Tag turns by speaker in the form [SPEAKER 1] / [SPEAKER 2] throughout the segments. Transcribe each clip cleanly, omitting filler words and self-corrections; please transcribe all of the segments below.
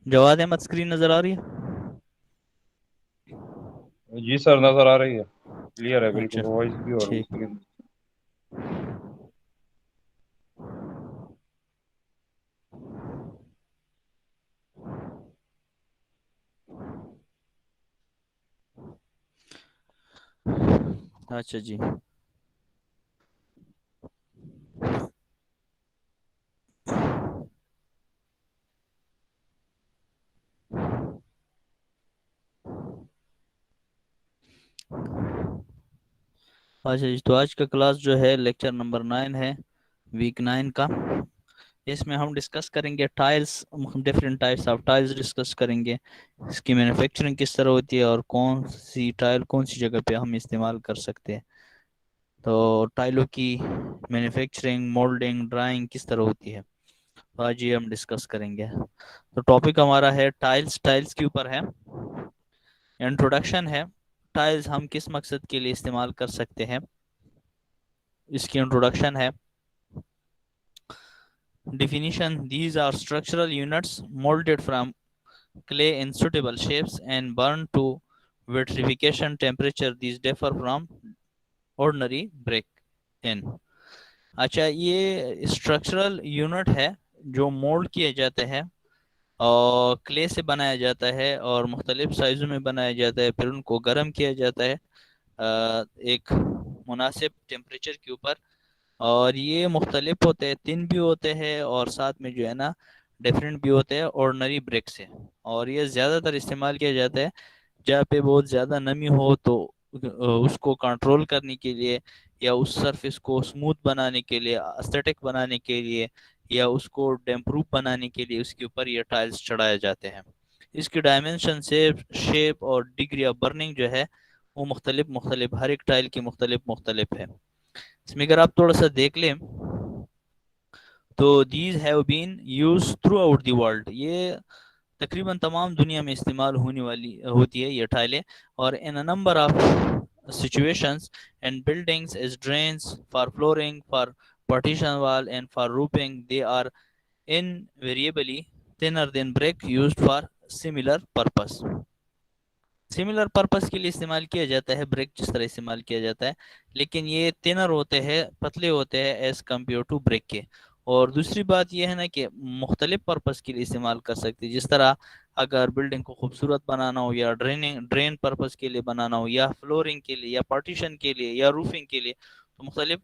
[SPEAKER 1] جواد Ahmad screen نظر آ رہی ہے؟
[SPEAKER 2] جی سر نظر آ رہی ہے، کلیئر ہے
[SPEAKER 1] اچھا
[SPEAKER 2] بالکل، وائس بھی اور
[SPEAKER 1] ٹھیک.
[SPEAKER 2] اسکرین۔
[SPEAKER 1] اچھا جی. اچھا جی، تو آج کا کلاس جو ہے لیکچر نمبر 9 ہے، ویک 9 کا. اس میں ہم ڈسکس کریں گے tiles, different types of tiles discuss کریں گے، اس کی مینوفیکچرنگ کس طرح ہوتی ہے اور کون سی ٹائل کون سی جگہ پہ ہم استعمال کر سکتے ہیں. تو ٹائلوں کی مینوفیکچرنگ، مولڈنگ، ڈرائنگ کس طرح ہوتی ہے، تو آج یہ ہم ڈسکس کریں گے. تو ٹاپک ہمارا ہے ٹائلس کے اوپر ہے. انٹروڈکشن ہے، ٹائلز ہم کس مقصد کے لیے استعمال کر سکتے ہیں، اس کی انٹروڈکشن ہے. Definition: these are structural units molded from clay in suitable shapes and burned to vitrification temperature. These differ from ordinary brick in. اچھا، یہ اسٹرکچرل یونٹ ہے جو مولڈ کیے جاتے ہیں اور کلے سے بنایا جاتا ہے اور مختلف سائزوں میں بنایا جاتا ہے، پھر ان کو گرم کیا جاتا ہے ایک مناسب ٹیمپریچر کے اوپر. اور یہ مختلف ہوتے ہیں، تن بھی ہوتے ہیں اور ساتھ میں جو ہے نا ڈیفرنٹ بھی ہوتے ہیں آرڈنری بریک سے. اور یہ زیادہ تر استعمال کیا جاتا ہے جہاں پہ بہت زیادہ نمی ہو، تو اس کو کنٹرول کرنے کے لیے یا اس سرفیس کو اسموتھ بنانے کے لیے، اسٹیٹک بنانے کے لیے، یا اس کو ڈیمپروف بنانے کے لیے اس کے اوپر یہ ٹائلز چڑھائے جاتے ہیں. اس کی ڈائمنشن، شیپ اور ڈگری آف برننگ جو ہے وہ مختلف ہر ایک ٹائل کی مختلف ہے. اس میں اگر آپ تھوڑا سا دیکھ لیں تو these have been use through out the world, یہ تقریباً تمام دنیا میں استعمال ہونے والی ہوتی ہے یہ ٹائلیں. اور in a number of situations and buildings as drains for flooring, for partition wall and for roofing. They are invariably thinner than brick used for similar purpose. Similar purpose کے لیے استعمال کیا جاتا ہے بریک جس طرح استعمال کیا جاتا ہے، لیکن یہ تینر ہوتے ہیں، پتلے ہوتے ہیں ایز کمپیئر ٹو بریک کے. اور دوسری بات یہ ہے نا کہ مختلف پرپس کے لیے استعمال کر سکتے، جس طرح اگر بلڈنگ کو خوبصورت بنانا ہو، یا ڈرین پرپس کے لیے بنانا ہو، یا فلورنگ کے لیے، یا پارٹیشن کے لیے، یا روفنگ کے لیے، تو مختلف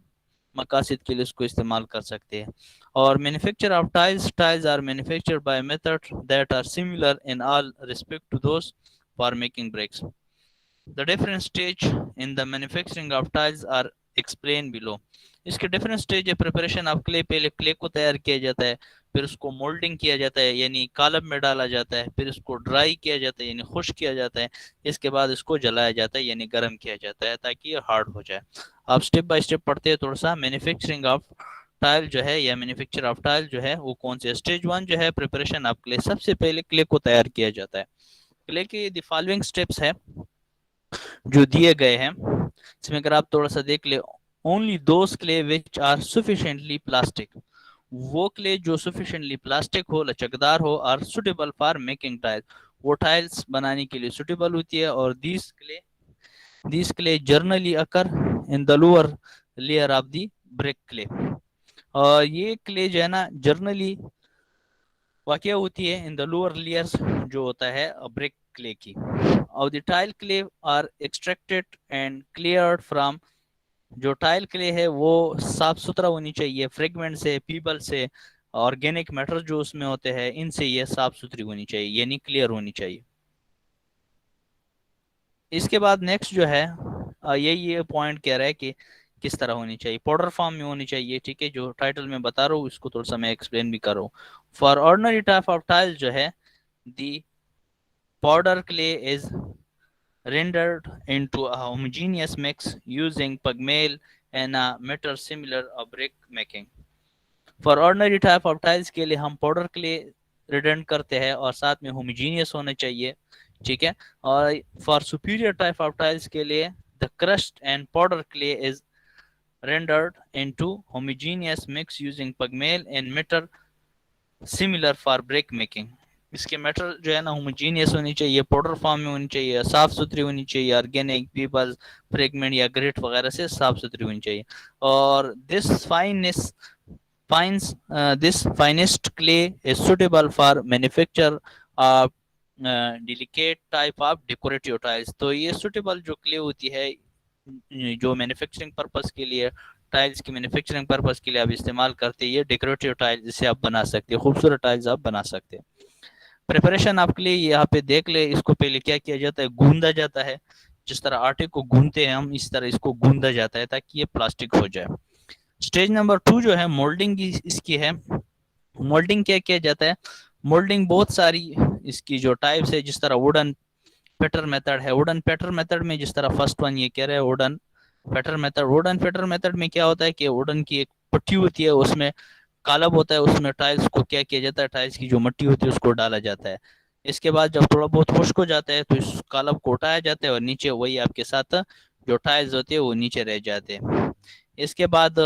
[SPEAKER 1] مقاصد کے لیے اس کو استعمال کر سکتے ہیں. اور manufacture of tiles are manufactured by method that are similar in all respect to those for making bricks. The different stage in the manufacturing of tiles are explained below. اس کے ڈفرینٹ اسٹیج ہے. Preparation of clay, پہلے clay کو تیار کیا جاتا ہے، پھر اس کو مولڈنگ کیا جاتا ہے یعنی کالب میں ڈالا جاتا ہے، پھر اس کو ڈرائی کیا جاتا ہے یعنی خشک کیا جاتا ہے، اس کے بعد اس کو جلایا جاتا ہے یعنی گرم کیا جاتا ہے تاکہ یہ ہارڈ ہو جائے. آپ اسٹیپ بائی اسٹیپ پڑھتے ہیں تھوڑا سا. مینوفیکچرنگ آف ٹائل جو ہے یا مینوفیکچر آف ٹائل جو ہے وہ کون سے اسٹیج 1 جو ہے پریپریشن آف کلے. سب سے پہلے کلے کو تیار کیا جاتا ہے. کلے کے دی فالوئنگ اسٹیپس ہے جو دیے گئے ہیں، اس میں اگر آپ تھوڑا سا دیکھ لیں. Only those clay which are sufficiently plastic, وہ کلے جو سفیشینٹلی پلاسٹک ہو، لچکدار ہو، are suitable for making tile, وہ ٹائلز بنانے کے لیے سوٹیبل ہوتی ہے. اور these clay generally occur in the lower layer of the brick clay. اور یہ کلے جو ہے نا جرنلی واقع ہوتی ہے ان دا لوور لیئرز جو ہوتا ہے بریک کلے کی. اور the tile clay are extracted and cleared from, جو ٹائل کلے ہے وہ صاف ستھرا ہونی چاہیے فریگمنٹ سے، پیبل سے، آرگینک میٹر جو اس میں ہوتے ہیں ان سے یہ صاف ستھری ہونی چاہیے یعنی کلیئر ہونی چاہیے. اس کے بعد نیکسٹ جو ہے یہ پوائنٹ کہہ رہا ہے کہ کس طرح ہونی چاہیے. پاؤڈر فارم میں ہونی چاہیے. ٹھیک ہے، جو ٹائٹل میں بتا رہا ہوں اس کو تھوڑا سا میں ایکسپلین بھی کر رہا ہوں. For ordinary type of tile جو ہے the powder clay is rendered into a homogeneous mix using pugmeal and a metal similar of brick making. For ordinary type of tiles کے لیے ہم پاؤڈر کلے ریڈنڈ کرتے ہیں اور ساتھ میں ہوموجینیس ہونا چاہیے. ٹھیک ہے. اور for superior type of tiles کے لیے the crushed and powder clay is rendered into homogeneous mix using pugmeal and metal similar for brick making. اس کے میٹر جو ہے نا ہوموجینیس ہونی چاہیے, پاؤڈر فارم میں ہونی چاہیے, صاف ستھری ہونی چاہیے, آرگینک پیپل فریگمنٹ یا گریٹ وغیرہ سے صاف ستھری ہونی چاہیے. اور this finest clay is suitable for manufacture of delicate type of decorative tiles. تو یہ suitable جو clay ہوتی ہے جو مینوفیکچرنگ پرپز کے لیے, ٹائلز کی مینوفیکچرنگ پرپز کے لیے آپ استعمال کرتے ہیں, یہ ڈیکوریٹو ٹائل جسے آپ بنا سکتے ہیں, خوبصورت ٹائلز آپ بنا سکتے ہیں. پریپریشن آپ کے لیے یہاں پہ دیکھ لیں, اس کو پہلے کیا کیا جاتا ہے, گوندا جاتا ہے. جس طرح آٹے کو گونتے ہیں ہم, اس طرح اس کو گوندا جاتا ہے تاکہ یہ پلاسٹک ہو جائے. اسٹیج نمبر 2 جو ہے مولڈنگ اس کی ہے. مولڈنگ کیا کیا جاتا ہے, مولڈنگ بہت ساری اس کی جو ٹائپس ہے, جس طرح ووڈن پیٹر میتھڈ ہے. ووڈن پیٹر میتھڈ میں جس طرح فرسٹ ون یہ کہہ رہے ہیں wooden Peter method. Wooden Peter method میں کیا ہوتا ہے کہ ووڈن کی ایک پٹی ہوتی ہے, اس میں کالب ہوتا ہے, اس میں ٹائلز کو کیا کیا جاتا ہے, ٹائلز کی جو مٹی ہوتی ہے اس کو ڈالا جاتا ہے. اس کے بعد جب تھوڑا بہت خشک ہو جاتا ہے تو اس کالب کو اٹھایا جاتا ہے اور نیچے وہی آپ کے ساتھ جو ٹائلز ہوتے ہیں وہ نیچے رہ جاتے ہیں. اس کے بعد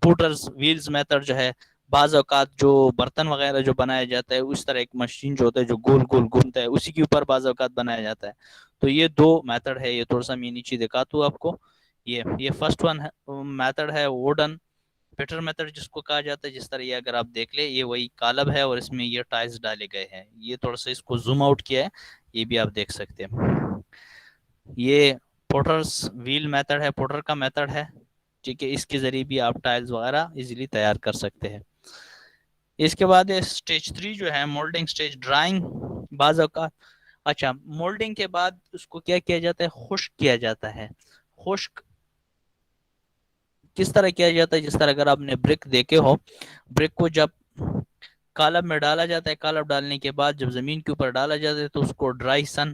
[SPEAKER 1] پوٹرز ویلز میتھڈ جو ہے, بعض اوقات جو برتن وغیرہ جو بنایا جاتا ہے اس طرح ایک مشین جو ہوتا ہے جو گول گول گھومتا ہے, اسی کے اوپر بعض اوقات بنایا جاتا ہے. تو یہ 2 میتھڈ ہے, یہ تھوڑا سا میں نیچے دکھاتا ہوں آپ کو. یہ فرسٹ ون میتھڈ ہے ووڈن پیٹر میتھڈ جس کو کہا جاتا ہے. جس طرح یہ اگر آپ دیکھ لیں یہ وہی کالب ہے اور اس میں یہ ٹائلز ڈالے گئے ہیں. یہ تھوڑا سا اس کو زوم آؤٹ کیا ہے, یہ بھی آپ دیکھ سکتے ہیں. یہ پوٹرز ویل میتھڈ ہے, پوٹر کا میتھڈ ہے, ٹھیک ہے. اس کے ذریعے بھی آپ ٹائلز وغیرہ ایزیلی تیار کر سکتے ہیں. اس کے بعد اسٹیج 3 جو ہے مولڈنگ اسٹیج, ڈرائنگ. بعض اوقات اچھا مولڈنگ کے بعد اس کو کیا کیا جاتا ہے, خشک کیا جاتا ہے. خشک کس طرح کیا جاتا ہے, جس طرح اگر آپ نے برک دیکھے ہو, برک کو جب کالب میں ڈالا جاتا ہے, کالب ڈالنے کے بعد جب زمین کے اوپر ڈالا جاتا ہے تو اس کو ڈرائی سن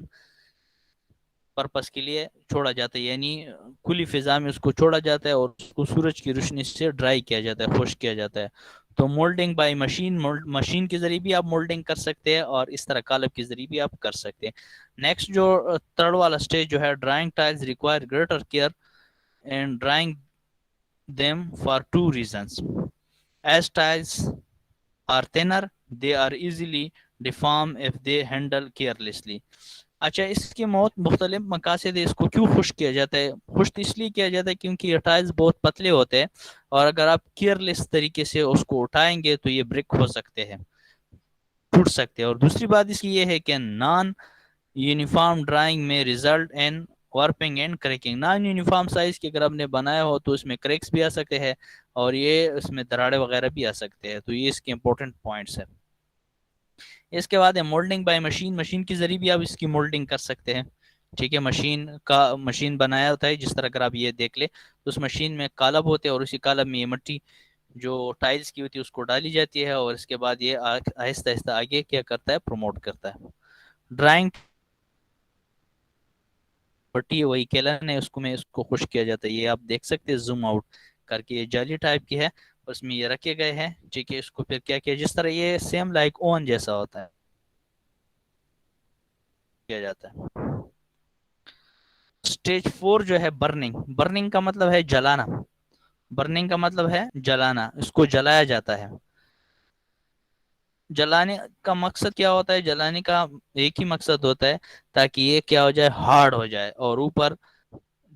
[SPEAKER 1] پرپس کے لیے چھوڑا جاتا ہے, یعنی کھلی فضا میں اس کو چھوڑا جاتا ہے اور اس کو سورج کی روشنی سے ڈرائی کیا جاتا ہے, خشک کیا جاتا ہے. تو مولڈنگ بائی مشین, مشین کے ذریعے بھی آپ مولڈنگ کر سکتے ہیں اور اس طرح کالب کے ذریعے بھی آپ کر سکتے ہیں. نیکسٹ جو 3rd والا اسٹیج جو ہے, drawing tiles require greater care and drawing them for 2 reasons. As tiles are thinner, they are easily deformed if they handle carelessly. اچھا اس کے مختلف مقاصد ہے. اس کو کیوں خشک کیا جاتا ہے, خشک اس لیے کیا جاتا ہے کیونکہ یہ ٹائلز بہت پتلے ہوتے ہیں اور اگر آپ کیئرلیس طریقے سے اس کو اٹھائیں گے تو یہ برک ہو سکتے ہیں, ٹوٹ سکتے ہیں. اور دوسری بات اس کی یہ ہے کہ نان یونیفارم ڈرائنگ میں result in warping and cracking. Non uniform size کی اگر آپ نے بنایا ہو تو اس میں کریکس بھی آ سکتے ہیں اور یہ اس میں دراڑے وغیرہ بھی آ سکتے ہیں. تو یہ اس کے امپورٹنٹ پوائنٹس ہیں. اس کے بعد ہے مولڈنگ بائی مشین. مشین کے ذریعے بھی آپ اس کی مولڈنگ کر سکتے ہیں, ٹھیک ہے. مشین بنایا ہوتا ہے, جس طرح اگر آپ یہ دیکھ لیں تو اس مشین میں کالب ہوتے ہیں اور اسی کالب میں یہ مٹی جو ٹائلز کی ہوتی ہے اس کو ڈالی جاتی ہے اور اس کے بعد یہ آہستہ آہستہ آگے کیا کرتا ہے, پروموٹ کرتا ہے. ڈرائنگ پٹی وہی کیلن ہے, اس کو خشک کیا جاتا ہے. یہ آپ دیکھ سکتے ہیں زوم آؤٹ کر کے, یہ جالی ٹائپ کی ہے, اس میں یہ رکھے گئے ہیں, ٹھیک ہے. اس کو پھر کیا کیا, جس طرح یہ سیم لائک اون جیسا ہوتا ہے کیا جاتا ہے. اسٹیج 4 جو ہے برننگ. برننگ کا مطلب ہے جلانا. برننگ کا مطلب ہے جلانا, اس کو جلایا جاتا ہے. جلانے کا مقصد کیا ہوتا ہے, جلانے کا ایک ہی مقصد ہوتا ہے تاکہ یہ کیا ہو جائے, ہارڈ ہو جائے اور اوپر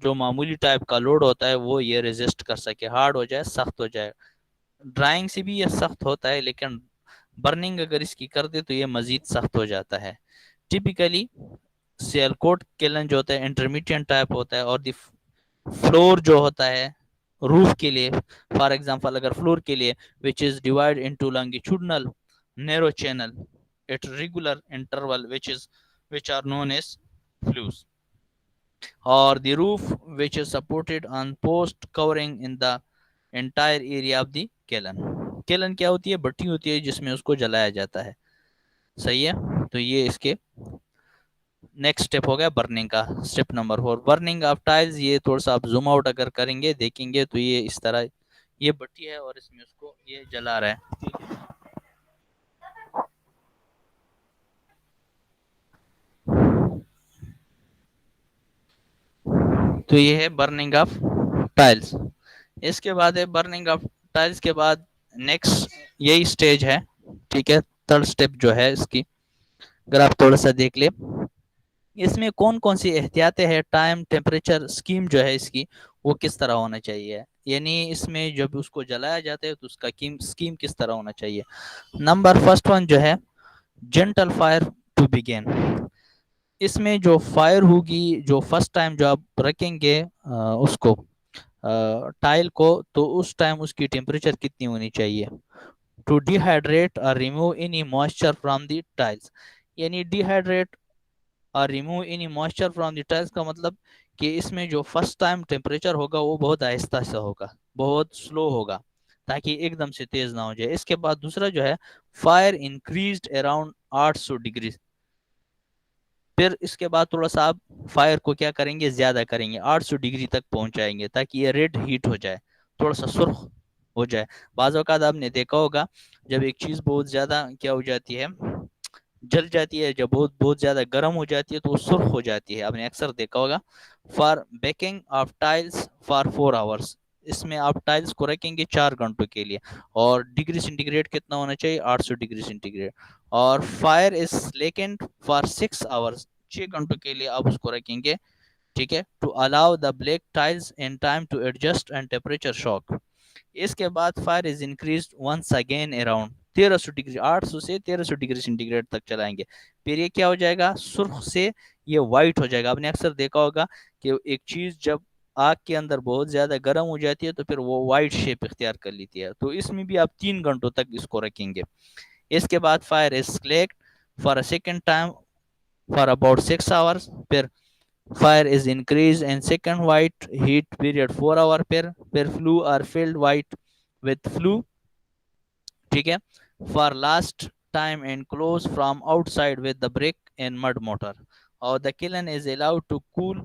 [SPEAKER 1] جو معمولی ٹائپ کا لوڈ ہوتا ہے وہ یہ ریزسٹ کر سکے, ہارڈ ہو جائے, سخت ہو جائے. ڈرائنگ سے بھی یہ سخت ہوتا ہے لیکن برننگ اگر اس کی کر دے تو یہ مزید سخت ہو جاتا ہے. ٹپیکلی سیل کوٹ کیلن جو ہوتا ہے انٹرمیڈیٹ ٹائپ ہوتا ہے, اور دی فلور جو ہوتا ہے روف کے لیے, فار ایگزامپل اگر فلور کے لیے which is divided into longitudinal narrow channel at regular interval which are known as flues, or the roof which is supported on post covering in the entire area of the kiln. kiln کیا ہوتی ہے, بٹی ہوتی ہے جس میں اس کو جلایا جاتا ہے, صحیح ہے. تو یہ اس کے نیکسٹ اسٹیپ ہو گیا برننگ کا. Step number 4 burning of tiles. یہ تھوڑا سا آپ زوم آؤٹ اگر کریں گے دیکھیں گے تو یہ اس طرح یہ بٹی ہے اور اس میں اس کو یہ جلا رہا ہے, ٹھیک ہے. تو یہ ہے برننگ آف ٹائلز. اس کے بعد ہے برننگ آف ٹائلز کے بعد نیکسٹ یہی سٹیج ہے, ٹھیک ہے. 3rd اسٹیپ جو ہے اس کی اگر آپ تھوڑا سا دیکھ لیں اس میں کون کون سی احتیاطیں ہیں، ٹائم ٹیمپریچر اسکیم جو ہے اس کی وہ کس طرح ہونا چاہیے، یعنی اس میں جب اس کو جلایا جاتا ہے تو اس کا اسکیم کس طرح ہونا چاہیے. نمبر فرسٹ ون جو ہے جنٹل فائر ٹو بگین. اس میں جو فائر ہوگی جو فرسٹ ٹائم جو آپ رکھیں گے اس کو ٹائل کو، تو اس ٹائم اس کی ٹیمپریچر کتنی ہونی چاہیے. ٹو ڈی ہائیڈریٹ اور remove any moisture from the tiles. یعنی ڈی ہائیڈریٹ اور remove any moisture from the tiles کا مطلب کہ اس میں جو فرسٹ ٹائم ٹیمپریچر ہوگا وہ بہت آہستہ سے ہوگا، بہت سلو ہوگا تاکہ ایک دم سے تیز نہ ہو جائے. اس کے بعد دوسرا جو ہے فائر انکریزڈ اراؤنڈ 800 ڈگری. پھر اس کے بعد تھوڑا سا آپ فائر کو کیا کریں گے، زیادہ کریں گے، 800 ڈگری تک پہنچائیں گے تاکہ یہ ریڈ ہیٹ ہو جائے، تھوڑا سا سرخ ہو جائے. بعض اوقات آپ نے دیکھا ہوگا جب ایک چیز بہت زیادہ کیا ہو جاتی ہے، جل جاتی ہے، جب بہت زیادہ گرم ہو جاتی ہے تو وہ سرخ ہو جاتی ہے. آپ نے اکثر دیکھا ہوگا. For baking of tiles for 4 hours. اس میں آپ ٹائلس کو رکھیں گے 4 گھنٹوں کے لیے، اور ڈگری سینٹی گریڈ کتنا ہونا چاہیے، 800 ڈگری سینٹی گریڈ. اور فائر از لیکنڈ فار 6 آورس. 6 گھنٹوں کے لیے آپ اس کو رکھیں گے، ٹھیک ہے. To allow the black tiles in time to adjust and temperature shock. اس کے بعد fire is increased once again around 1300 degree, 800 سے 1300 ڈگری سینٹی گریڈ تک چلائیں گے. پھر یہ کیا ہو جائے گا، سرخ سے یہ وائٹ ہو جائے گا. آپ نے اکثر دیکھا ہوگا کہ ایک چیز جب آگ کے اندر بہت زیادہ گرم ہو جاتی ہے تو پھر وہ وائٹ شیپ اختیار کر لیتی ہے. تو اس میں بھی آپ 3 گھنٹوں تک اس کو رکھیں گے. اس کے بعد fire is select for a second time for about 6 hours. پھر fire is increase and second white heat period 4 hour. پھر flue or flood white with flue, ٹھیک ہے. For last time and close from outside with the brick and mud mortar. اور the kiln is allowed to cool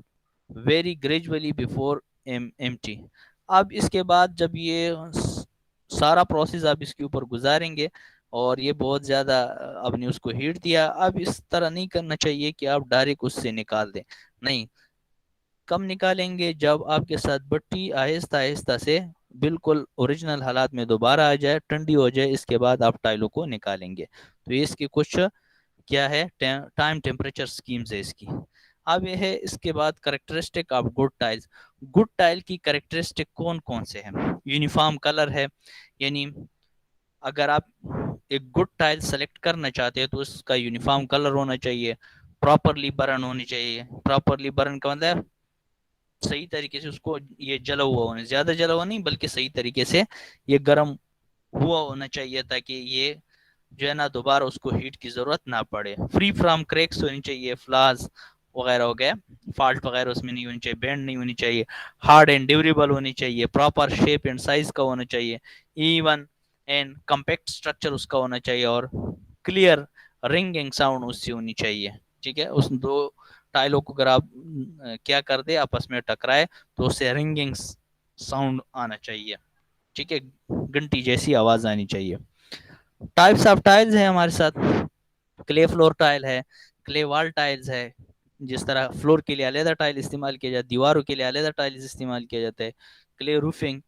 [SPEAKER 1] very gradually before empty. اب اس کے بعد جب یہ سارا پروسیس آپ اس کے اوپر گزاریں گے اور یہ بہت زیادہ آپ نے اس کو ہیٹ دیا، اب اس طرح نہیں کرنا چاہیے کہ آپ ڈائریکٹ اس سے نکال دیں. نہیں، کم نکالیں گے جب آپ کے ساتھ بٹی آہستہ آہستہ سے بالکل اوریجنل حالات میں دوبارہ آ جائے، ٹھنڈی ہو جائے، اس کے بعد آپ ٹائلوں کو نکالیں گے. تو اس کی کچھ کیا ہے ٹائم ٹیمپریچر سکیمز ہے اس کی. اب یہ ہے اس کے بعد characteristic of good tiles. Good tile کی کریکٹرسٹک کون کون سے ہیں؟ یونیفارم کلر ہے، یعنی اگر آپ ایک گڈ ٹائل سلیکٹ کرنا چاہتے ہیں تو اس کا یونیفارم کلر ہونا چاہیے، پراپرلی برن ہونی چاہیے. پراپرلی برن کا مطلب صحیح طریقے سے اس کو یہ جلا ہوا ہونا، زیادہ جلا ہوا نہیں بلکہ صحیح طریقے سے یہ گرم ہوا ہونا چاہیے تاکہ یہ جو ہے نا دوبارہ اس کو ہیٹ کی ضرورت نہ پڑے. فری فرام کریکس ہونی چاہیے، فلاز وغیرہ ہو گئے، فالٹ وغیرہ اس میں نہیں ہونی چاہیے، بینڈ نہیں ہونی چاہیے. ہارڈ اینڈ ڈیوریبل ہونی چاہیے، پراپر شیپ اینڈ سائز کا ہونا چاہیے، ایون اینڈ کمپیکٹ اسٹرکچر اس کا ہونا چاہیے، اور کلیئر رنگنگ ساؤنڈ اس سے ہونی چاہیے. ٹھیک ہے، اس دو ٹائلوں کو اگر آپ کیا کر دے آپس میں ٹکرائے تو اس سے رنگنگ ساؤنڈ آنا چاہیے. ٹھیک ہے، گھنٹی جیسی آواز آنی چاہیے. ٹائپس آف ٹائلز ہیں ہمارے ساتھ. کلے فلور ٹائل ہے، کلے وال ٹائلز ہے. جس طرح فلور کے لیے علیحدہ ٹائل استعمال کیا جاتا ہے، دیواروں کے لیے علیحدہ ٹائل استعمال کیا جاتا ہے. کلے روفنگ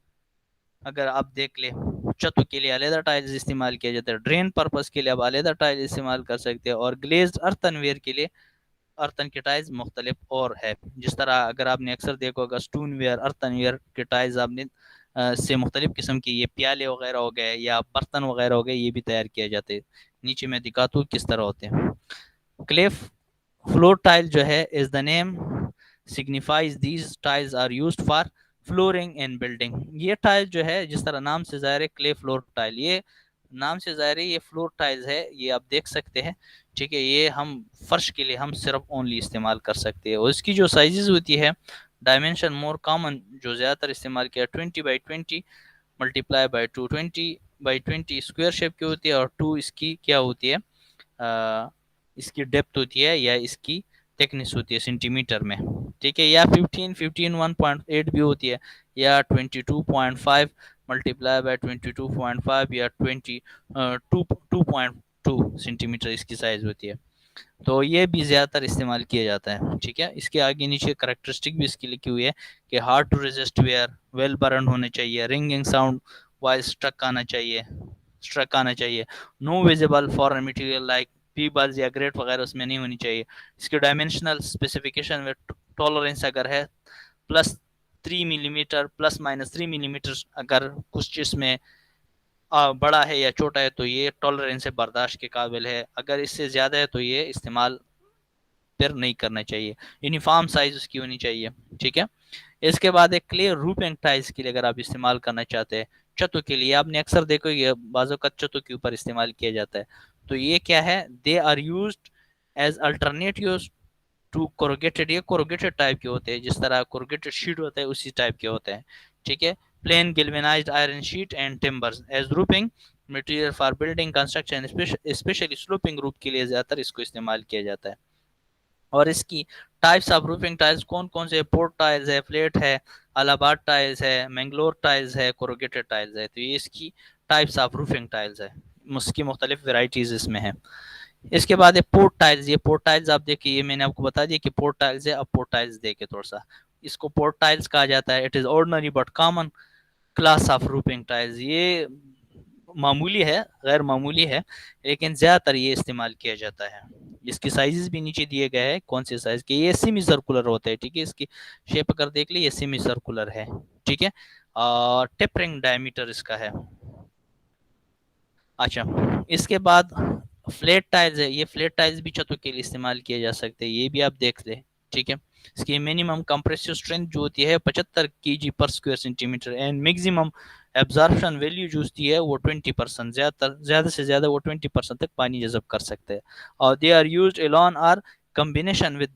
[SPEAKER 1] اگر آپ دیکھ لیں، چھتوں کے لیے علیحدہ ٹائلز استعمال کیا جاتا ہے. ڈرین پرپس کے لیے آپ علیحدہ ٹائل استعمال کر سکتے ہیں. اور گلیزڈ ارتن ویئر کے لیے ارتن کے ٹائلز مختلف اور ہے. جس طرح اگر آپ نے اکثر دیکھا ہوگا اسٹون ویئر، ارتن ویئر کے ٹائلز آپ نے سے مختلف قسم کے یہ پیالے وغیرہ ہو گئے یا برتن وغیرہ ہو گئے، یہ بھی تیار کیا جاتے ہیں. نیچے میں دکھاتا ہوں کس طرح ہوتے ہیں. کلیف فلور ٹائل جو ہے is the name signifies these tiles are used for flooring and building. یہ ٹائل جو ہے جس طرح نام سے ظاہر ہے کلے فلور ٹائل، یہ نام سے ظاہر ہے یہ فلور ٹائلز ہے، یہ آپ دیکھ سکتے ہیں. ٹھیک ہے، یہ ہم فرش کے لیے ہم صرف اونلی استعمال کر سکتے ہیں. اور اس کی جو سائزز ہوتی ہے ڈائمینشن مور کامن جو زیادہ تر استعمال کیا 20x20 multiply by 220x20 square shape کی ہوتی ہے. اور 2 اس کی کیا ہوتی ہے، اس کی ڈیپتھ ہوتی ہے یا اس کی تھکنس ہوتی ہے سینٹی میٹر میں. ٹھیک ہے، یا 15 1.8 بھی ہوتی ہے، یا 22.5 ملٹیپلائی بائی 22.5 یا 2.2 سینٹی میٹر اس کی سائز ہوتی ہے. تو یہ بھی زیادہ تر استعمال کیا جاتا ہے. ٹھیک ہے، اس کے آگے نیچے کریکٹرسٹک بھی اس کی لکھی ہوئی ہے کہ hard to resist wear, well burn ہونے چاہیے، رنگنگ ساؤنڈ وائز اسٹرک آنا چاہیے، no visible foreign material like pebbles یا گریٹ وغیرہ اس میں نہیں ہونی چاہیے. اس کی ڈائمینشنل اسپیسیفکیشن میں ٹالرنس اگر ہے +3 ملی میٹر ±3 ملی میٹر، اگر کچھ چیز میں بڑا ہے یا چھوٹا ہے تو یہ ٹالرنس سے برداشت کے قابل ہے. اگر اس سے زیادہ ہے تو یہ استعمال پھر نہیں کرنا چاہیے. یونیفارم سائز اس کی ہونی چاہیے. ٹھیک ہے. اس کے بعد ایک کلیئر روفنگ ٹائلز کے لیے اگر آپ استعمال کرنا چاہتے ہیں چھتوں کے لیے، آپ نے اکثر دیکھو یہ بعض اوقات چھتوں کے اوپر استعمال کیا جاتا ہے. تو یہ کیا ہے؟ They are used as alternatives to corrugated. یہ کوروگیٹڈ ٹائپ کے ہوتے ہیں، جس طرح کوروگیٹڈ شیٹ ہوتا ہے اسی ٹائپ کے ہوتے ہیں. ٹھیک ہے. Plain galvanised iron sheet and timbers as roofing material for building construction, especially sloping roof کے لیے زیادہ تر اس کو استعمال کیا جاتا ہے. اور اس کی ٹائپس آف روفنگ ٹائلز کون کون سے؟ پورٹ ٹائلز ہے، فلیٹ ہے، الہباد ٹائلز ہے، مینگلور ٹائلز ہے، کوروگیٹڈ ٹائلز ہے. تو یہ اس کی ٹائپس آف روفنگ ٹائلز ہے. اس کی مختلف ورائٹیز اس میں ہیں. اس کے بعد ہے پورٹ ٹائلز. یہ پورٹ ٹائلز آپ دیکھیے، یہ میں نے آپ کو بتا دیا کہ پورٹ ٹائلز ہے. اب پورٹ ٹائلز دیکھیں تھوڑا سا. اس کو پورٹ ٹائلز کہا جاتا ہے. It is ordinary but common class of roofing tiles. یہ معمولی ہے، غیر معمولی ہے، لیکن زیادہ تر یہ استعمال کیا جاتا ہے. اس کی سائزز بھی نیچے دیے گئے ہیں کون سے سائز کے. یہ سیمی سرکولر ہوتے ہیں. ٹھیک ہے. اس کی شیپ اگر دیکھ لی، یہ سیمی سرکولر ہے. ٹھیک ہے. ٹیپرنگ ڈائمیٹر اس کا ہے. اچھا، اس کے بعد فلیٹ ٹائلز ہے. یہ فلیٹ ٹائلز بھی چھتوں کے لیے استعمال کیے جا سکتے ہیں. یہ بھی آپ دیکھ لیں. ٹھیک ہے. اس کی منیمم کمپریسو اسٹرینتھ جو ہوتی ہے 75 kg پر square centimetre and maximum absorption value جو ہوتی ہے وہ 20%. زیادہ سے زیادہ وہ 20% تک پانی جذب کر سکتے ہیں. اور دے آر یوزڈ الون اور کمبینیشن ود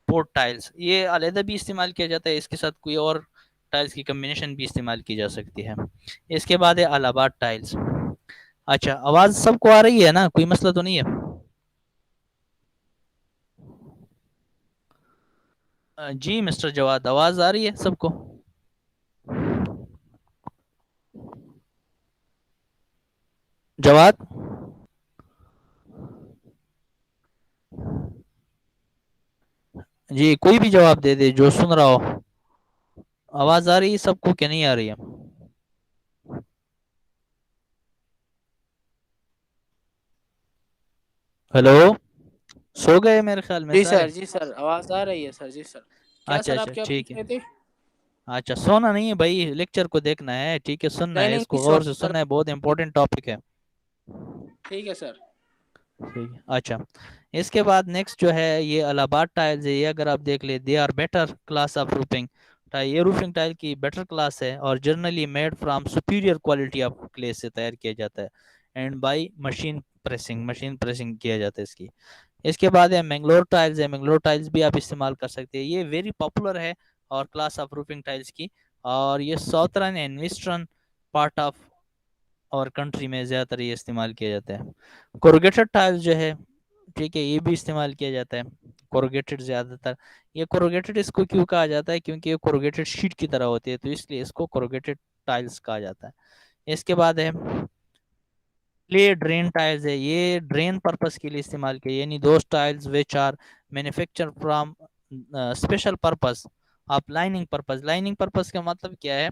[SPEAKER 1] پورٹ ٹائلز. یہ علیحدہ بھی استعمال کیا جاتا ہے، اس کے ساتھ کوئی اور ٹائلز کی کمبینیشن بھی استعمال کی جا سکتی ہے. اس کے بعد ہے الہباد ٹائلز. اچھا، آواز سب کو آ رہی ہے نا؟ کوئی مسئلہ تو نہیں ہے؟ جی مسٹر جواد، آواز آ رہی ہے سب کو؟ جواد جی، کوئی بھی جواب دے دے جو سن رہا ہو. آواز آ رہی ہے سب کو کہ نہیں آ رہی ہے؟ ہیلو، سو گئے میرے خیال میں
[SPEAKER 3] جی
[SPEAKER 1] سارے.
[SPEAKER 3] سر، جی سر، آواز آ رہی ہے سر. جی سر. کیا
[SPEAKER 1] اچھا
[SPEAKER 3] سر
[SPEAKER 1] اچھا
[SPEAKER 3] آپ کیا
[SPEAKER 1] ٹھیک
[SPEAKER 3] پوچھ
[SPEAKER 1] ہے.
[SPEAKER 3] رہے تھے؟
[SPEAKER 1] اچھا، سونا نہیں ہے بھائی، لیکچر کو دیکھنا ہے. ٹھیک ہے، سننا
[SPEAKER 3] نہیں
[SPEAKER 1] ہے،
[SPEAKER 3] نہیں
[SPEAKER 1] اس کو
[SPEAKER 3] سر
[SPEAKER 1] غور سے سننا ہے، بہت امپورٹنٹ ٹاپک ہے.
[SPEAKER 3] ٹھیک ہے سر.
[SPEAKER 1] ٹھیک ہے. اچھا، اس کے بعد نیکسٹ جو ہے یہ الہباد ٹائلز ہے. یہ اگر آپ دیکھ لیں، they are better class of roofing. یہ روفنگ ٹائل کی بیٹر کلاس ہے اور generally made from superior quality of clay سے تیار کیا جاتا ہے اینڈ بائی مشین پریسنگ کیا جاتا ہے اس کی. اس کے بعد ہے مینگلور ٹائلز ہے. مینگلور ٹائلز بھی آپ استعمال کر سکتے ہیں. یہ ویری پاپولر ہے اور کلاس آف روفنگ ٹائلز کی، اور یہ ساؤترن اینڈ ویسٹرن پارٹ آف اور کنٹری میں زیادہ تر یہ استعمال کیا جاتا ہے. کوروگیٹڈ ٹائلز جو ہے، ٹھیک ہے، یہ بھی استعمال کیا جاتا ہے. کوروگیٹڈ زیادہ تر. یہ کوروگیٹڈ اس کو کیوں کہا جاتا ہے؟ کیونکہ یہ کوروگیٹڈ شیٹ کی طرح ہوتی ہے، تو اس لیے اس کو کوروگیٹڈ ٹائلز کہا جاتا ہے. اس کے بعد ہے کلے ڈرین ٹائلز ہے. یہ ڈرین پرپس کے لیے استعمال کیا، یعنی those tiles which are manufacture from special purpose آپ لائننگ پرپس. لائننگ پرپس کا مطلب کیا ہے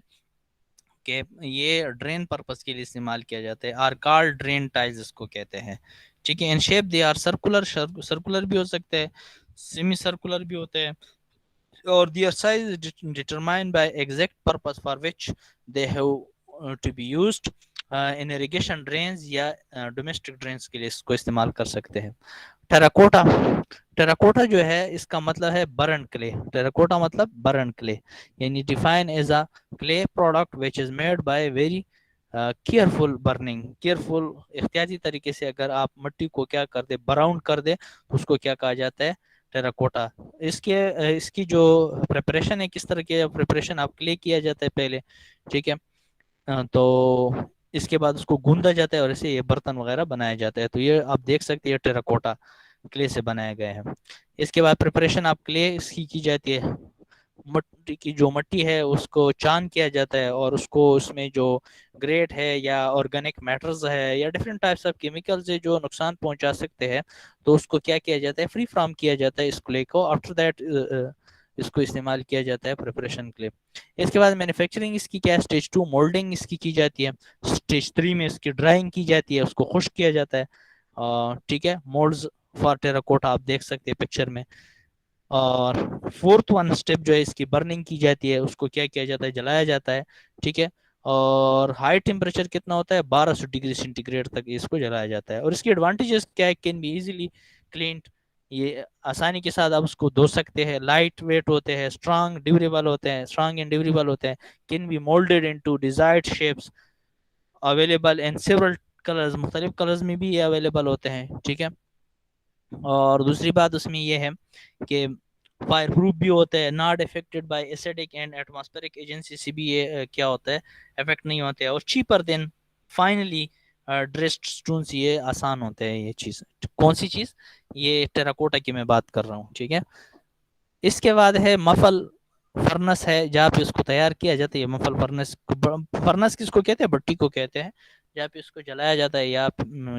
[SPEAKER 1] کہ یہ ڈرین پرپس کے لیے استعمال کیا جاتا ہے. آر کال ڈرین ٹائلز اس کو کہتے ہیں. ٹھیک ہے. In shape they are circular بھی ہو سکتے ہیں، سیمی سرکولر بھی ہوتے ہیں، اور their size determined by exact purpose for which they have to be used in irrigation drains یا ڈومیسٹک ڈرینز کے لیے اس کو استعمال کر سکتے ہیں. ٹیراکوٹا. ٹیراکوٹا جو ہے اس کا مطلب ہے برن کلے. ٹیراکوٹا مطلب برن کلے، یعنی define as a clay product which is made by very careful burning. Careful احتیاطی طریقے سے اگر آپ مٹی کو کیا کر دے، براؤن کر دے، تو اس کو کیا کہا جاتا ہے؟ ٹیراکوٹا. اس کی جو پریپریشن ہے، کس طرح کی پریپریشن آپ کلے کیا جاتا ہے پہلے. ٹھیک ہے. تو اس کے بعد اس کو گوندا جاتا ہے اور اسے یہ برتن وغیرہ بنایا جاتا ہے. تو یہ آپ دیکھ سکتے ہیں ٹیراکوٹا کلے سے بنائے گئے ہیں. اس کے بعد پریپریشن آپ کلے اس کی جاتی ہے. مٹی کی جو مٹی ہے اس کو چان کیا جاتا ہے اور اس کو اس میں جو گریٹ ہے یا آرگینک میٹرز ہے یا ڈفرینٹ ٹائپس آف کیمیکلز ہے جو نقصان پہنچا سکتے ہیں، تو اس کو کیا کیا جاتا ہے؟ فری فرام کیا جاتا ہے اس کلے کو. آفٹر دیٹ اس کو استعمال کیا جاتا ہے پریپریشن کے لیے. اس کے بعد مینوفیکچرنگ اس کی کیا ہے؟ اسٹیج 2 مولڈنگ اس کی جاتی ہے. اسٹیج 3 میں اس کی ڈرائنگ کی جاتی ہے، اس کو خشک کیا جاتا ہے. ٹھیک ہے. مولڈز فار ٹیراکوٹا آپ دیکھ سکتے ہیں پکچر میں. اور فورتھ ون اسٹیپ جو ہے اس کی برننگ کی جاتی ہے, اس کو کیا کیا جاتا ہے, جلایا جاتا ہے. ٹھیک ہے. اور ہائی ٹیمپریچر کتنا ہوتا ہے, 1200 ڈگری سینٹی گریڈ تک اس کو جلایا جاتا ہے. اور اس کی ایڈوانٹیجز کیا ہے, کین بی ایزیلی کلینڈ, یہ آسانی کے ساتھ آپ اس کو دھو سکتے ہیں. لائٹ ویٹ ہوتے ہیں, اسٹرانگ ڈیوریبل ہوتے ہیں, اسٹرانگ اینڈ ڈیوریبل ہوتے ہیں. Can be moulded into desired shapes available in several colours, مختلف کلرز میں بھی یہ اویلیبل ہوتے ہیں. ٹھیک ہے. اور دوسری بات اس میں یہ ہے کہ فائر پروف بھی ہوتا ہے, not affected by acidic and atmospheric agency سے بھی یہ کیا ہوتا ہے, افیکٹ نہیں ہوتے. اور cheaper than finely dressed stones, یہ آسان ہوتے ہیں یہ چیز. کون سی چیز, یہ ٹیراکوٹا کی میں بات کر رہا ہوں. ٹھیک ہے. اس کے بعد ہے مفل فرنس ہے, جہاں پہ اس کو تیار کیا جاتا ہے. مفل فرنس, فرنس کس کو کہتے ہیں, بٹی کو کہتے ہیں, جہاں پہ اس کو جلایا جاتا ہے یا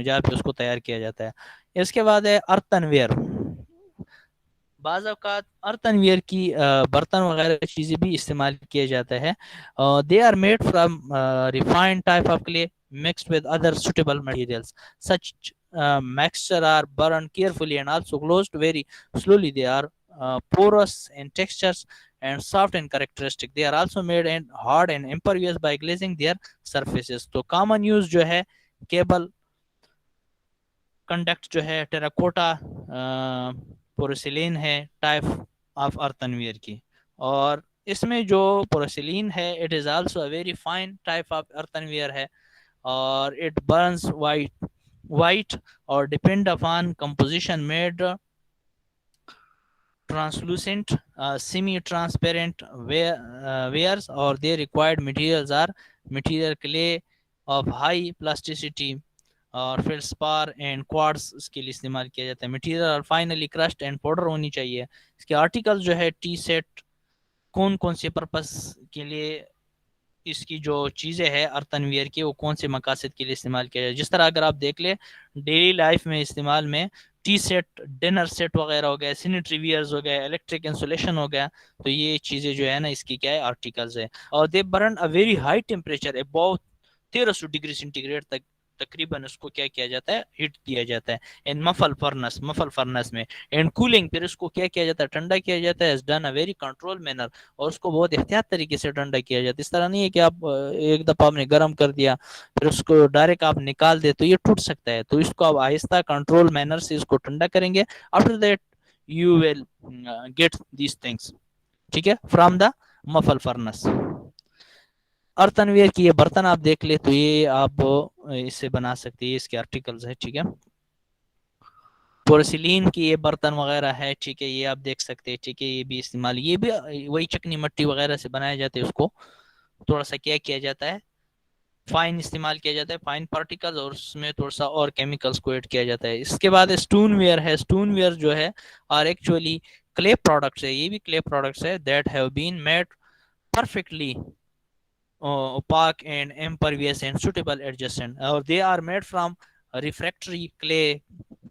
[SPEAKER 1] جہاں پہ اس کو تیار کیا جاتا ہے. اس کے بعد ہے ارتن ویئر. بعض اوقات ارتن ویئر کی برتن وغیرہ چیزیں بھی استعمال کیا جاتا ہے. They are made from refined type of clay mixed with other suitable materials. Such mixture are burned carefully and also closed very slowly. They are porous in textures and soft in characteristic. They are also made and hard and impervious by glazing their surfaces. تو common use جو ہے cable conduct جو ہے terracotta porcelain ہے, type of earthenware کی. اور اس میں جو پورسلین ہے it is also a very fine type of earthenware ہے, اور اٹ برنس وائٹ اور depend upon composition made translucent, semi-transparent wares, or they required materials are material clay of high plasticity اور feldspar and quartz اس کے لیے استعمال کیا جاتا ہے. مٹیریل اور فائنلی کرشڈ اینڈ پاؤڈر ہونی چاہیے. اس کے آرٹیکل جو ہے ٹی سیٹ کون کون سے پرپس کے لیے, اس کی جو چیزیں ہے ارتن ویئر کی وہ کون سے مقاصد کے لیے استعمال کیا جائے. جس طرح اگر آپ دیکھ لیں ڈیلی لائف میں استعمال میں ٹی سیٹ, ڈنر سیٹ وغیرہ ہو گیا, سینیٹری ویئرز ہو گیا, الیکٹرک انسولیشن ہو گیا, تو یہ چیزیں جو ہے نا اس کی کیا ہے آرٹیکلز ہے. اور they burn a very high temperature above 1300 degree centigrade تک تقریباً اس کو کیا کیا جاتا ہے, ہیٹ دیا جاتا ہے. ان مفل فرنس میں اینڈ کولنگ, پھر اس کو کیا کیا جاتا ہے, ٹھنڈا کیا جاتا ہے. Done a very control manner, اور اس کو بہت احتیاط طریقے سے ٹھنڈا کیا جاتا ہے. اس طرح نہیں ہے کہ آپ ایک دفعہ آپ نے گرم کر دیا پھر اس کو ڈائریکٹ آپ نکال دے تو یہ ٹوٹ سکتا ہے. تو اس کو آپ آہستہ کنٹرول مینر سے اس کو ٹھنڈا کریں گے. After that you will get these things. ٹھیک ہے. From the muffle furnace. Earthenware کی یہ برتن آپ دیکھ لے تو یہ آپ اس سے بنا سکتے ہیں, اس کے آرٹیکلز ہے. ٹھیک ہے. پورسلین کی یہ برتن وغیرہ ہے. ٹھیک ہے, یہ آپ دیکھ سکتے ہیں. ٹھیک ہے, یہ بھی استعمال, یہ بھی وہی چکنی مٹی وغیرہ سے بنائے جاتے ہیں. اس کو تھوڑا سا کیا جاتا ہے, فائن استعمال کیا جاتا ہے, فائن پارٹیکلز, اور اس میں تھوڑا سا اور کیمیکلز کو ایڈ کیا جاتا ہے. اس کے بعد اسٹون ویئر ہے. اسٹون ویئر جو ہے اور ایکچولی کلے پروڈکٹس ہے, یہ بھی کلے پروڈکٹس ہے that have been made perfectly opaque and impervious and suitable adjacent, اور they are made from refractory clay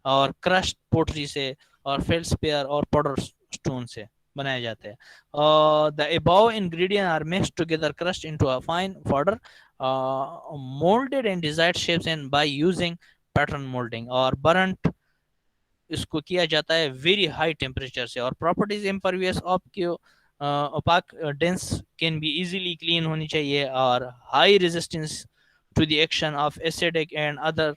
[SPEAKER 1] اور crushed pottery سے اور feldspar اور powder stone سے بنائے جاتے ہیں. The above ingredients are mixed together, crushed into a fine powder, molded in desired shapes and by using pattern molding, اور burnt اس کو کیا جاتا ہے ویری ہائی ٹیمپریچر سے. اور پراپرٹیز امپرویس آپ کی opaque dense can be easily clean ہونی چاہیے, اور high resistance to the action of acidic and other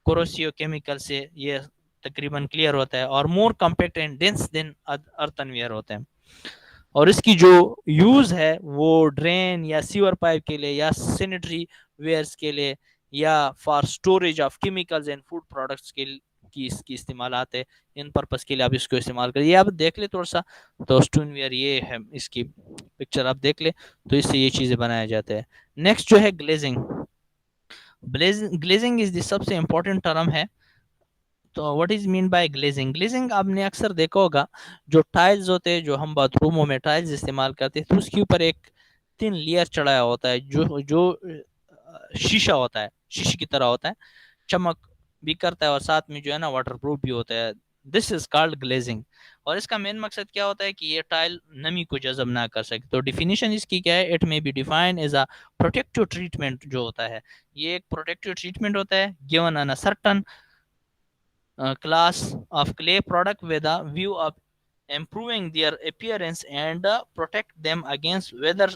[SPEAKER 1] corrosive chemical سے یہ تقریباً کلیئر ہوتا ہے, اور more compact and dense than earthenware ہوتا ہے. اور اس کی جو یوز ہے وہ ڈرین یا سیور پائپ کے لیے, یا سینیٹری ویئرس کے لیے, یا for storage of chemicals and food products کے کی اس کی استعمالات ہے. ان پرپس کے لیے آپ اس کو استعمال کریں. یہ آپ دیکھ لیں تھوڑا سا, تو اسٹون ویئر یہ ہے, اس کی پکچر آپ دیکھ لیں تو اس سے یہ چیزیں بنایا جاتا ہے. نیکسٹ جو ہے گلیزنگ. گلیزنگ از دی سب سے امپورٹنٹ ٹرم ہے. تو what is mean by glazing. Glazing آپ نے اکثر دیکھا ہوگا جو ٹائلز ہوتے ہیں, جو ہم باتھ روموں میں ٹائلز استعمال کرتے ہیں, تو اس کے اوپر ایک تhin لیئر چڑھایا ہوتا ہے جو شیشہ ہوتا ہے, شیشے کی طرح ہوتا ہے, چمک بھی کرتا ہے اور ساتھ میں جو ہے نا واٹر پروف بھی ہوتا ہے. دس از کالڈ گلیزنگ. اور اس کا مین مقصد کیا ہوتا ہے کہ یہ ٹائل نمی کو جذب نہ کر سکے. تو ڈیفینیشن اس کی کیا ہے, it may be define as a protective treatment. جو ہوتا ہے یہ ایک پروٹیکٹیو ٹریٹمنٹ ہوتا ہے, given in certain class of clay product with a view of improving their appearance and protect them against weather,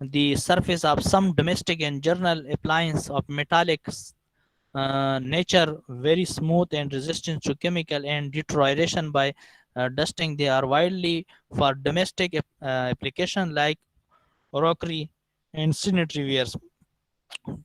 [SPEAKER 1] the surface of some domestic and general appliance of metallic nature very smooth and resistant to chemical and deterioration by dusting. They are widely for domestic application like rockery and sanitary wares.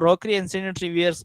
[SPEAKER 1] rockery and sanitary wares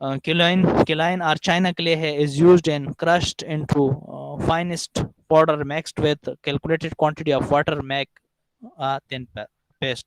[SPEAKER 1] Kaolin or China clay is used and crushed into finest powder mixed with calculated quantity of water make a thin paste.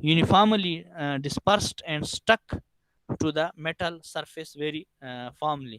[SPEAKER 1] uniformly dispersed and stuck to the metal surface very firmly.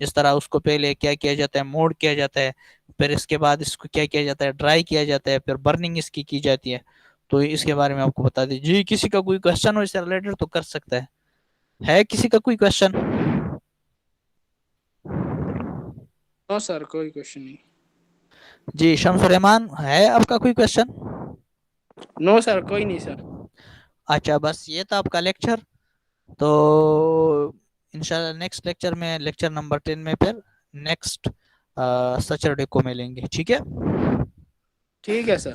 [SPEAKER 1] جس طرح اس کو پہلے کیا کیا جاتا ہے، mood کیا جاتا ہے، پھر اس کے بعد اس کو کیا کیا جاتا ہے، ڈرائی کیا جاتا ہے، پھر برننگ اس کی جاتی ہے. تو اس کے بارے میں آپ کو بتا دیں. جی کسی کا کوئی کوشچن ہو اس سے ریلیٹڈ تو کر سکتا ہے کسی کا کوئی کوشچن؟
[SPEAKER 3] نو سر کوئی کوشچن نہیں.
[SPEAKER 1] جی شمس الرحمان ہے آپ کا کوئی کوشچن؟
[SPEAKER 3] نو سر کوئی نہیں سر.
[SPEAKER 1] اچھا بس یہ تھا آپ کا لیکچر. تو انشاءاللہ نیکسٹ لیکچر میں لیکچر نمبر 10 میں پھر نیکسٹ سیٹرڈے کو ملیں گے. ٹھیک ہے،
[SPEAKER 3] ٹھیک ہے سر.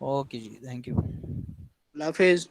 [SPEAKER 1] اوکے جی، تھینک یو.
[SPEAKER 3] اللہ حافظ.